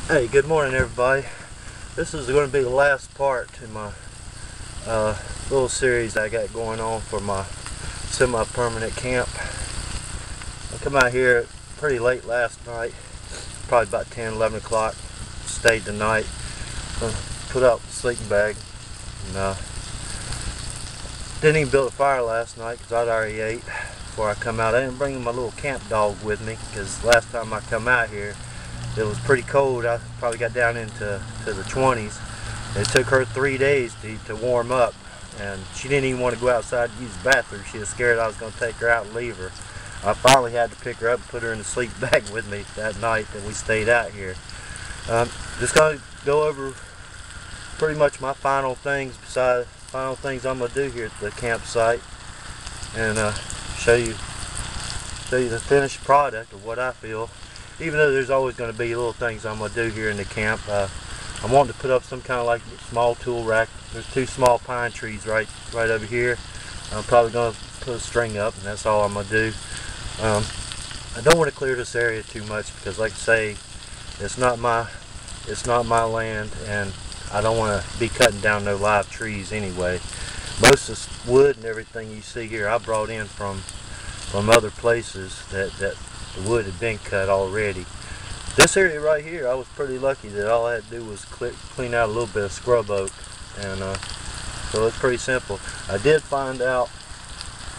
Hey, good morning everybody. This is going to be the last part in my little series I got going on for my semi-permanent camp. I come out here pretty late last night, probably about 10-11 o'clock. Stayed the night, put out the sleeping bag, and didn't even build a fire last night because I'd already ate before I come out. I didn't bring my little camp dog with me because last time I come out here it was pretty cold. I probably got down into the 20s. It took her 3 days to warm up, and she didn't even want to go outside to use the bathroom. She was scared I was going to take her out and leave her. I finally had to pick her up and put her in the sleep bag with me that night that we stayed out here. Just going to go over pretty much my final things I'm going to do here at the campsite, and show you the finished product of what I feel. Even though there's always going to be little things I'm going to do here in the camp, I'm wanting to put up some kind of like small tool rack. There's two small pine trees right over here. I'm probably going to put a string up, and that's all I'm going to do. I don't want to clear this area too much because, like I say, it's not my land, and I don't want to be cutting down no live trees anyway. Most of the wood and everything you see here I brought in from other places that the wood had been cut already. This area right here, I was pretty lucky that all I had to do was clean out a little bit of scrub oak, and so it's pretty simple. I did find out,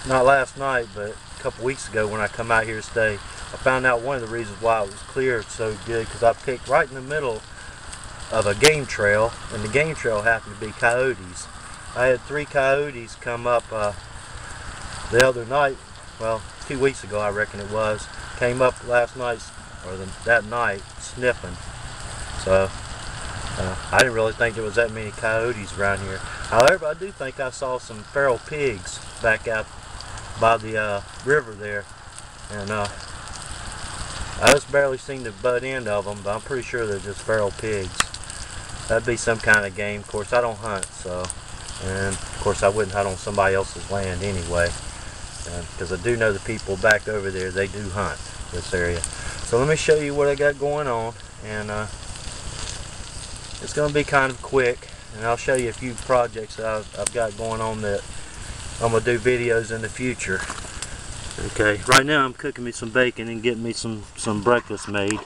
not last night, but a couple weeks ago when I come out here to stay, I found out one of the reasons why it was cleared so good, because I picked right in the middle of a game trail, and the game trail happened to be coyotes. I had 3 coyotes come up the other night, well, 2 weeks ago I reckon it was, came up last night, or that night, sniffing. So I didn't really think there was that many coyotes around here. However, I do think I saw some feral pigs back out by the river there, and I just barely seen the butt end of them, but I'm pretty sure they're just feral pigs. That'd be some kind of game. Of course, I don't hunt, so, and of course I wouldn't hunt on somebody else's land anyway, because I do know the people back over there, they do hunt this area. So let me show you what I got going on, and it's going to be kind of quick, and I'll show you a few projects that I've got going on that I'm going to do videos in the future. Okay, right now I'm cooking me some bacon and getting me some breakfast made,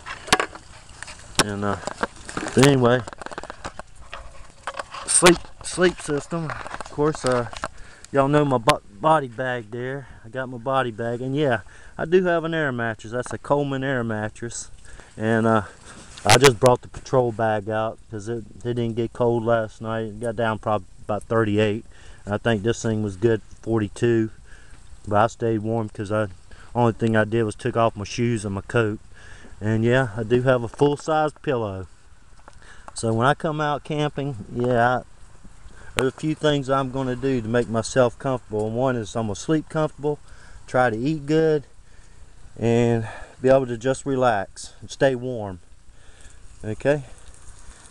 and but anyway, sleep system, of course. Y'all know my body bag there. I got my body bag, and yeah, I do have an air mattress. That's a Coleman air mattress, and I just brought the patrol bag out because it didn't get cold last night. It got down probably about 38, and I think this thing was good for 42, but I stayed warm because the only thing I did was took off my shoes and my coat. And yeah, I do have a full-size pillow. So when I come out camping, yeah, there's a few things I'm going to do to make myself comfortable, and one is I'm going to sleep comfortable, try to eat good, and be able to just relax and stay warm. Okay,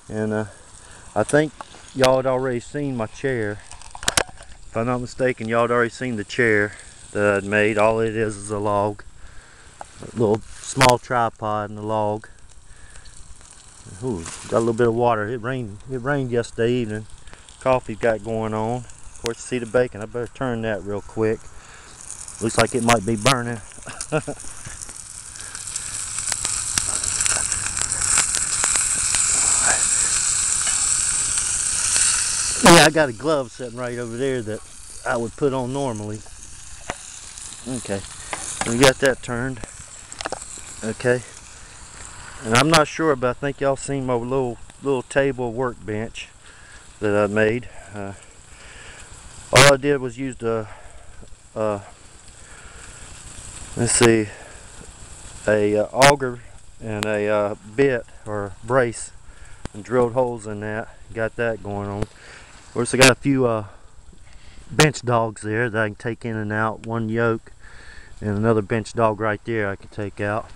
and I think y'all had already seen my chair. If I'm not mistaken, y'all had already seen the chair that I'd made. All it is a log, a little small tripod and a log. Ooh, got a little bit of water. It rained yesterday evening. Coffee got going on. Of course, you see the bacon. I better turn that real quick. Looks like it might be burning. Yeah, I got a glove sitting right over there that I would put on normally. Okay, we got that turned. Okay, and I'm not sure, but I think y'all seen my little table workbench that I made. All I did was use let's see, a auger and a bit or brace, and drilled holes in that. Got that going on. Of course, I got a few bench dogs there that I can take in and out. One yoke and another bench dog right there I can take out.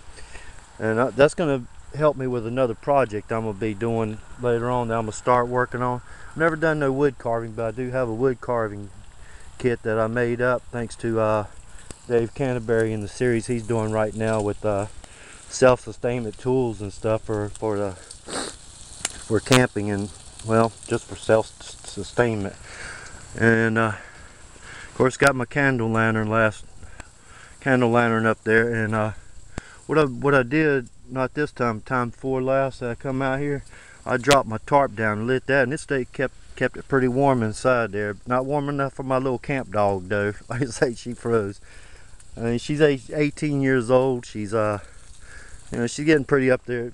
And that's going to help me with another project I'm going to be doing later on that I'm going to start working on. I've never done no wood carving, but I do have a wood carving kit that I made up thanks to Dave Canterbury in the series he's doing right now with self-sustainment tools and stuff for the for camping and, well, just for self-sustainment. And of course, got my candle lantern up there. And what I did, not this time, time before last that I come out here, I dropped my tarp down and lit that, and it kept it pretty warm inside there. Not warm enough for my little camp dog though. Like I say, she froze. I mean, she's 18 years old. She's you know, she's getting pretty up there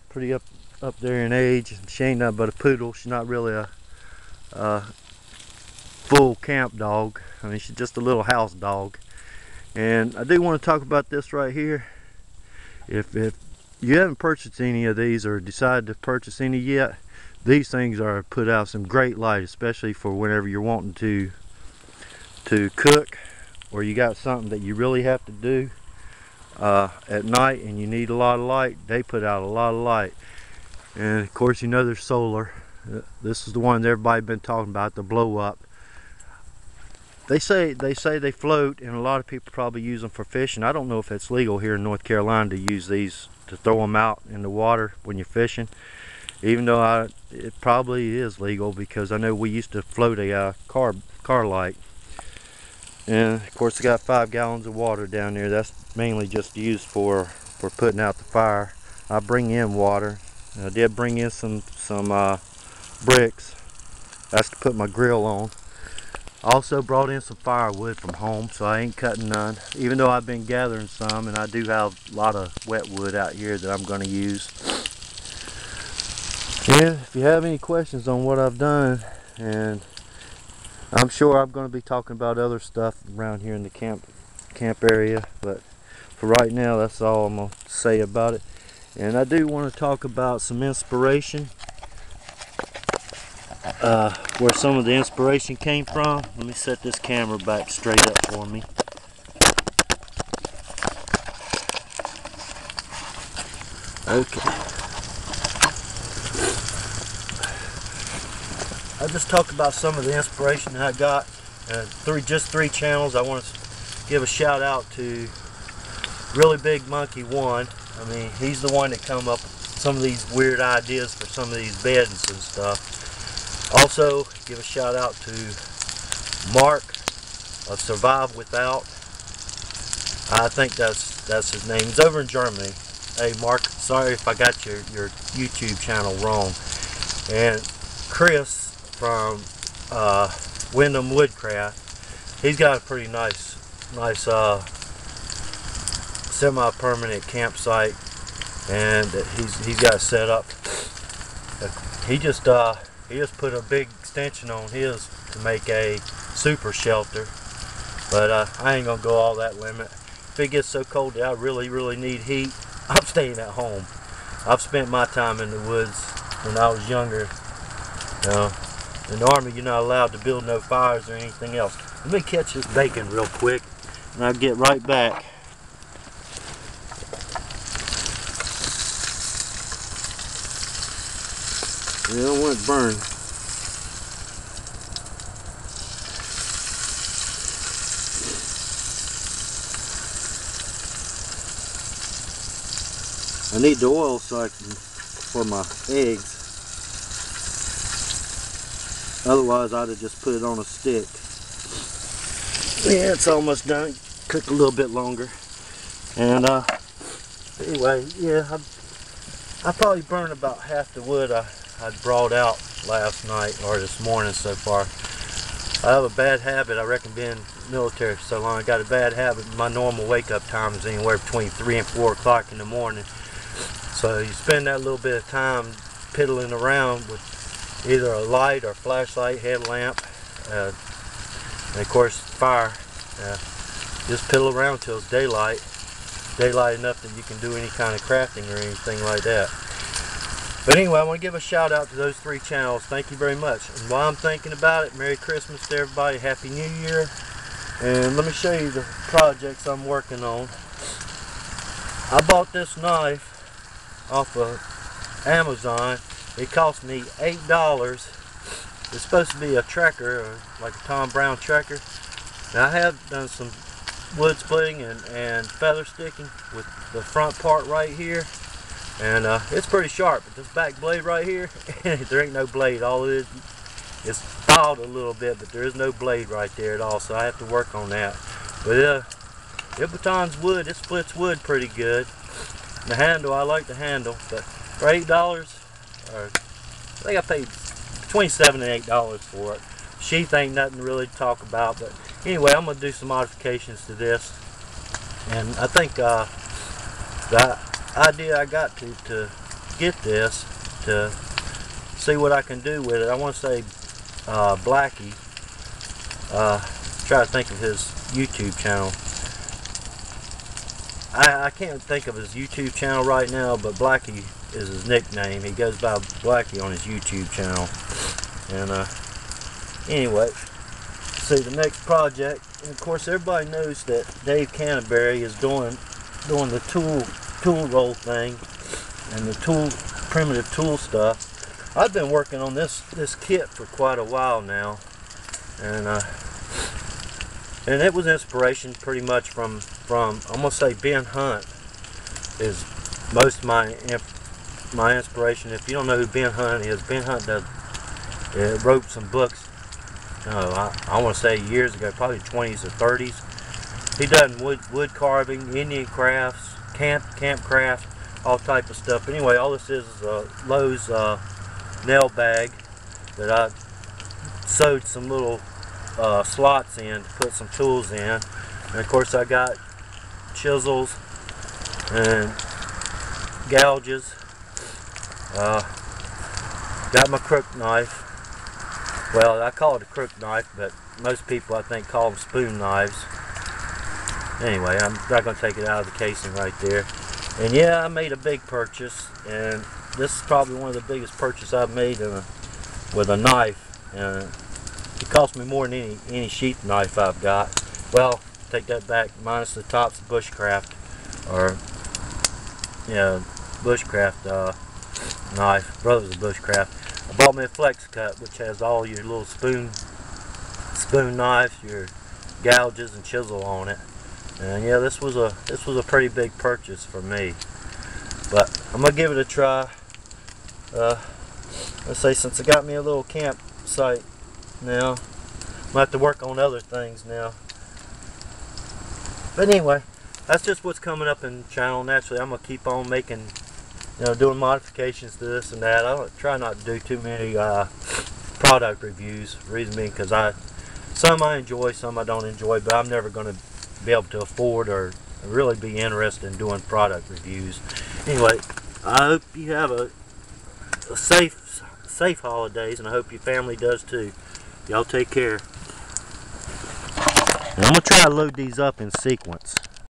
in age. She ain't nothing but a poodle. She's not really a full camp dog. I mean, she's just a little house dog. And I do want to talk about this right here. If you haven't purchased any of these or decided to purchase any yet, these things are put out some great light, especially for whenever you're wanting to cook, or you got something that you really have to do at night and you need a lot of light. They put out a lot of light. And of course, you know, there's solar. This is the one that everybody's been talking about, the blow up. They say they float, and a lot of people probably use them for fishing. I don't know if it's legal here in North Carolina to use these, to throw them out in the water when you're fishing. Even though it probably is legal, because I know we used to float a car light. And of course, I got 5 gallons of water down there. That's mainly just used for putting out the fire. I bring in water. I did bring in some bricks. That's to put my grill on. I also brought in some firewood from home, so I ain't cutting none. Even though I've been gathering some, and I do have a lot of wet wood out here that I'm going to use. And if you have any questions on what I've done, and I'm sure I'm going to be talking about other stuff around here in the camp area, but for right now, that's all I'm going to say about it. And I do want to talk about some inspiration. Where some of the inspiration came from. Let me set this camera back straight up for me. Okay. I'll just talk about some of the inspiration that I got. Just three channels. I want to give a shout out to Really Big Monkey 1. I mean, he's the one that come up with some of these weird ideas for some of these beds and stuff. Also, give a shout out to Mark of Survive Without. I think that's his name. He's over in Germany. Hey Mark, sorry if I got your YouTube channel wrong. And Chris from Wyndham Woodcraft. He's got a pretty nice semi-permanent campsite, and he's got it set up. He just put a big extension on his to make a super shelter, but I ain't gonna go all that limit. If it gets so cold that I really need heat, I'm staying at home. I've spent my time in the woods when I was younger. You know, in the Army, you're not allowed to build no fires or anything else. Let me catch this bacon real quick, and I'll get right back. You don't want it burned. I need the oil for my eggs. Otherwise, I'd have just put it on a stick. Yeah, it's almost done. Cook a little bit longer. And anyway, yeah, I probably burned about half the wood I'd brought out last night or this morning so far. I have a bad habit. I reckon being military for so long, I got a bad habit. My normal wake up time is anywhere between 3 and 4 o'clock in the morning. So you spend that little bit of time piddling around with either a light or flashlight, headlamp, and of course fire. Just piddle around till it's daylight enough that you can do any kind of crafting or anything like that. But anyway, I want to give a shout out to those 3 channels. Thank you very much. And while I'm thinking about it, Merry Christmas to everybody, Happy New Year. And let me show you the projects I'm working on. I bought this knife off of Amazon. It cost me $8. It's supposed to be a trekker, like a Tom Brown trekker. Now I have done some wood splitting and feather sticking with the front part right here. And it's pretty sharp, but this back blade right here, there ain't no blade. All it is filed a little bit, but there is no blade right there at all, so I have to work on that. But it batons wood, it splits wood pretty good. The handle, I like the handle, but for $8, or I think I paid between $7 and $8 for it. Sheath ain't nothing really to talk about, but anyway, I'm gonna do some modifications to this, and I think the idea I got to get this, to see what I can do with it. I want to say Blackie, try to think of his YouTube channel. I can't think of his YouTube channel right now, but Blackie is his nickname. He goes by Blackie on his YouTube channel. And anyway, see the next project, and of course everybody knows that Dave Canterbury is doing the tool roll thing and the primitive tool stuff. I've been working on this kit for quite a while now, and it was inspiration pretty much from I'm gonna say Ben Hunt is most of my inspiration. If you don't know who Ben Hunt is, Ben Hunt wrote some books. I want to say years ago, probably 20s or 30s. He done wood carving, Indian crafts, camp craft, all type of stuff. But anyway, all this is a Lowe's nail bag that I sewed some little slots in to put some tools in. And of course I got chisels and gouges. Got my crook knife. Well, I call it a crook knife, but most people I think call them spoon knives. Anyway, I'm not going to take it out of the casing right there. And yeah, I made a big purchase, and this is probably one of the biggest purchases I've made with a knife. And it cost me more than any sheath knife I've got. Well, take that back, minus the Tops Bushcraft, or yeah, Bushcraft knife, Brothers of Bushcraft. I bought me a Flex Cut, which has all your little spoon knives, your gouges and chisel on it. And yeah, this was a pretty big purchase for me. But I'm gonna give it a try. Let's say, since it got me a little campsite now, I'm gonna have to work on other things now. But anyway, that's just what's coming up in the channel. Naturally, I'm gonna keep on making, doing modifications to this and that. I don't try not to do too many product reviews. Reason being, because some I enjoy, some I don't enjoy, but I'm never going to be able to afford or really be interested in doing product reviews. Anyway, I hope you have a safe holidays, and I hope your family does too. Y'all take care. And I'm going to try to load these up in sequence.